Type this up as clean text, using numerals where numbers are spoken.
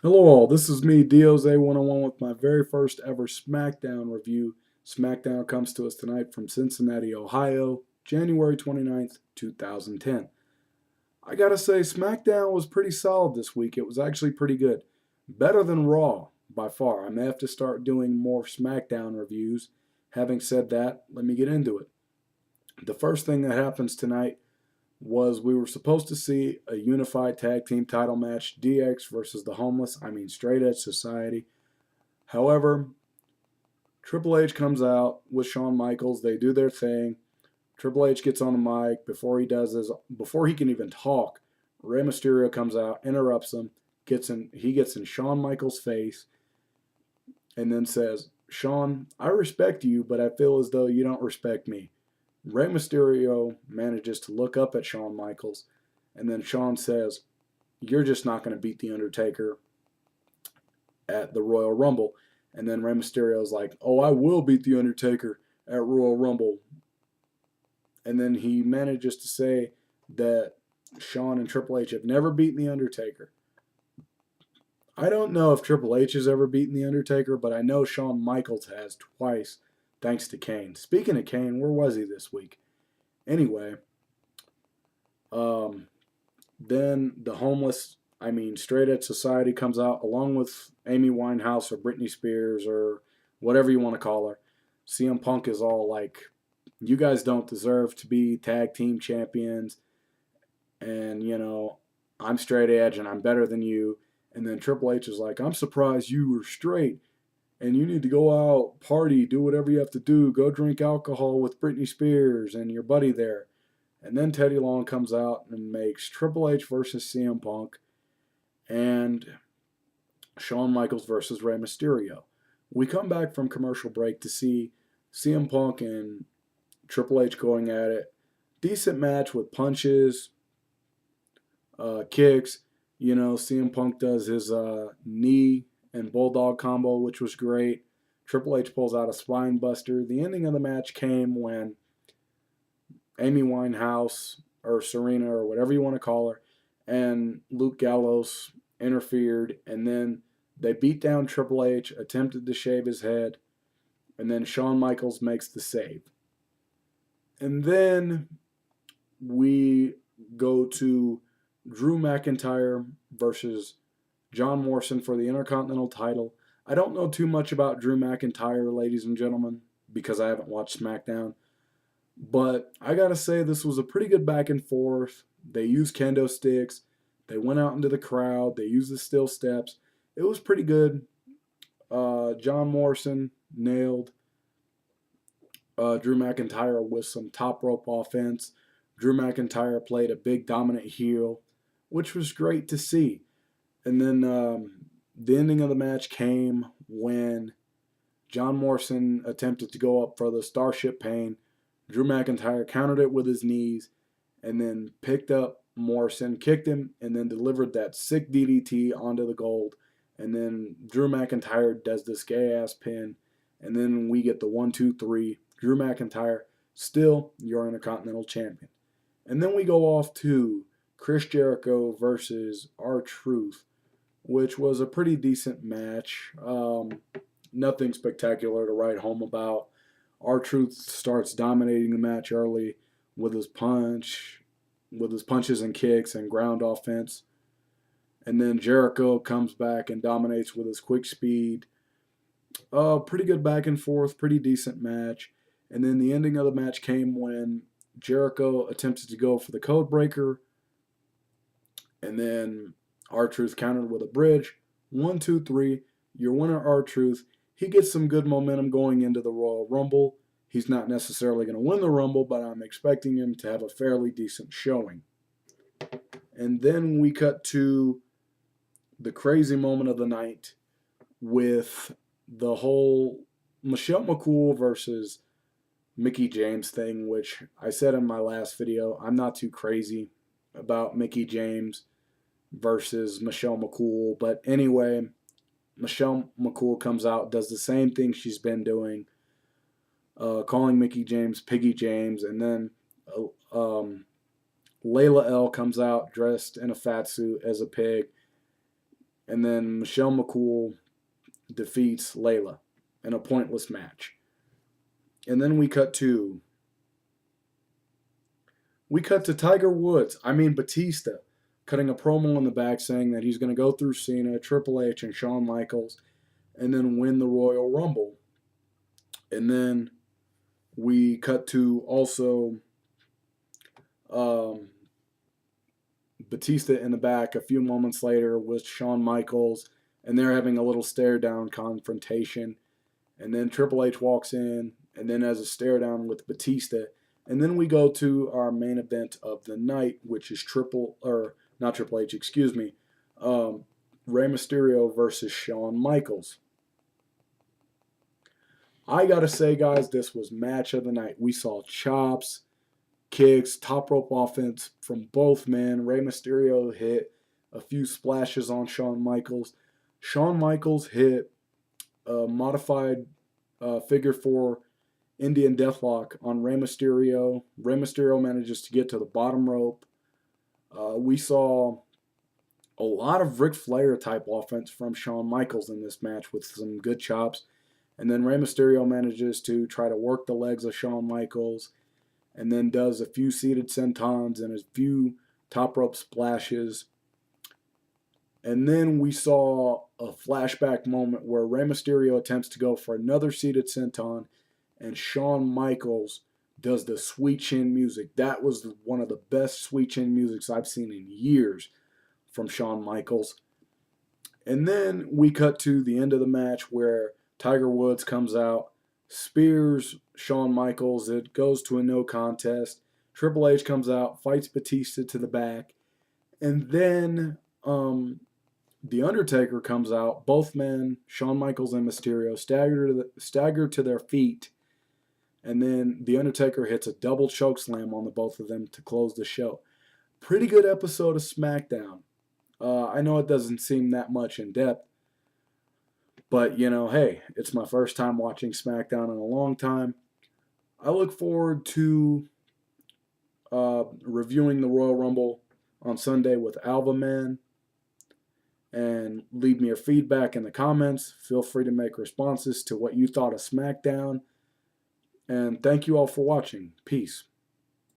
Hello all, this is me, DOZ101 with my very first ever SmackDown review. SmackDown comes to us tonight from Cincinnati, Ohio, January 29th, 2010. I gotta say, SmackDown was pretty solid this week. It was actually pretty good. Better than Raw, by far. I may have to start doing more SmackDown reviews. Having said that, let me get into it. The first thing that happens tonight was we were supposed to see a unified tag team title match, DX versus the Homeless, Straight Edge Society. However, Triple H comes out with Shawn Michaels. They do their thing. Triple H gets on the mic. Before he can even talk, Rey Mysterio comes out, interrupts him, he gets in Shawn Michaels' face, and then says, "Shawn, I respect you, but I feel as though you don't respect me." Rey Mysterio manages to look up at Shawn Michaels, and then Shawn says, "You're just not going to beat The Undertaker at the Royal Rumble." And then Rey Mysterio's like, "Oh, I will beat The Undertaker at Royal Rumble." And then he manages to say that Shawn and Triple H have never beaten The Undertaker. I don't know if Triple H has ever beaten The Undertaker, but I know Shawn Michaels has twice, thanks to Kane. Speaking of Kane, where was he this week? Anyway, um, then the Straight Edge Society comes out along with Amy Winehouse or Britney Spears or whatever you want to call her. CM Punk is all like, "You guys don't deserve to be tag team champions. And, I'm straight edge and I'm better than you." And then Triple H is like, "I'm surprised you were straight. And you need to go out, party, do whatever you have to do. Go drink alcohol with Britney Spears and your buddy there." And then Teddy Long comes out and makes Triple H versus CM Punk and Shawn Michaels versus Rey Mysterio. We come back from commercial break to see CM Punk and Triple H going at it. Decent match with punches, kicks. CM Punk does his knee and bulldog combo, which was great. Triple H pulls out a spine buster. The ending of the match came when Amy Winehouse or Serena or whatever you want to call her and Luke Gallows interfered, and then they beat down Triple H, attempted to shave his head, and then Shawn Michaels makes the save. And then we go to Drew McIntyre versus John Morrison for the Intercontinental title. I don't know too much about Drew McIntyre, ladies and gentlemen, because I haven't watched SmackDown. But I gotta say, this was a pretty good back and forth. They used kendo sticks. They went out into the crowd. They used the steel steps. It was pretty good. John Morrison nailed Drew McIntyre with some top rope offense. Drew McIntyre played a big dominant heel, which was great to see. And then the ending of the match came when John Morrison attempted to go up for the Starship Pain. Drew McIntyre countered it with his knees and then picked up Morrison, kicked him, and then delivered that sick DDT onto the gold. And then Drew McIntyre does this gay ass pin. And then we get the 1, 2, 3. Drew McIntyre, still your Intercontinental Champion. And then we go off to Chris Jericho versus R-Truth, which was a pretty decent match. Nothing spectacular to write home about. R-Truth starts dominating the match early with his punches and kicks and ground offense. And then Jericho comes back and dominates with his quick speed. Pretty good back and forth, pretty decent match. And then the ending of the match came when Jericho attempted to go for the code breaker. And then R-Truth countered with a bridge. 1, 2, 3. Your winner, R-Truth. He gets some good momentum going into the Royal Rumble. He's not necessarily going to win the Rumble, but I'm expecting him to have a fairly decent showing. And then we cut to the crazy moment of the night with the whole Michelle McCool versus Mickie James thing, which I said in my last video. I'm not too crazy about Mickie James versus Michelle McCool. But anyway, Michelle McCool comes out, does the same thing she's been doing, calling Mickie James Piggy James. And then Layla L comes out dressed in a fat suit as a pig. And then Michelle McCool defeats Layla in a pointless match. And then we cut to Batista, cutting a promo in the back saying that he's going to go through Cena, Triple H, and Shawn Michaels, and then win the Royal Rumble. And then we cut to also um, Batista in the back a few moments later with Shawn Michaels, and they're having a little stare down confrontation. And then Triple H walks in, and then has a stare down with Batista. And then we go to our main event of the night, which is not Triple H, excuse me, Rey Mysterio versus Shawn Michaels. I gotta say, guys, this was match of the night. We saw chops, kicks, top rope offense from both men. Rey Mysterio hit a few splashes on Shawn Michaels. Shawn Michaels hit a modified figure four Indian Deathlock on Rey Mysterio. Rey Mysterio manages to get to the bottom rope. We saw a lot of Ric Flair type offense from Shawn Michaels in this match with some good chops. And then Rey Mysterio manages to try to work the legs of Shawn Michaels, and then does a few seated sentons and a few top rope splashes. And then we saw a flashback moment where Rey Mysterio attempts to go for another seated senton, and Shawn Michaels does the sweet chin music. That was one of the best sweet chin musics I've seen in years from Shawn Michaels. And then we cut to the end of the match where Tiger Woods comes out, spears Shawn Michaels. It goes to a no contest. Triple H comes out, fights Batista to the back. And then The Undertaker comes out. Both men, Shawn Michaels and Mysterio, stagger to their feet. And then The Undertaker hits a double choke slam on the both of them to close the show. Pretty good episode of SmackDown. I know it doesn't seem that much in depth, but hey, it's my first time watching SmackDown in a long time. I look forward to reviewing the Royal Rumble on Sunday with Alva Man. And leave me your feedback in the comments. Feel free to make responses to what you thought of SmackDown. And thank you all for watching. Peace.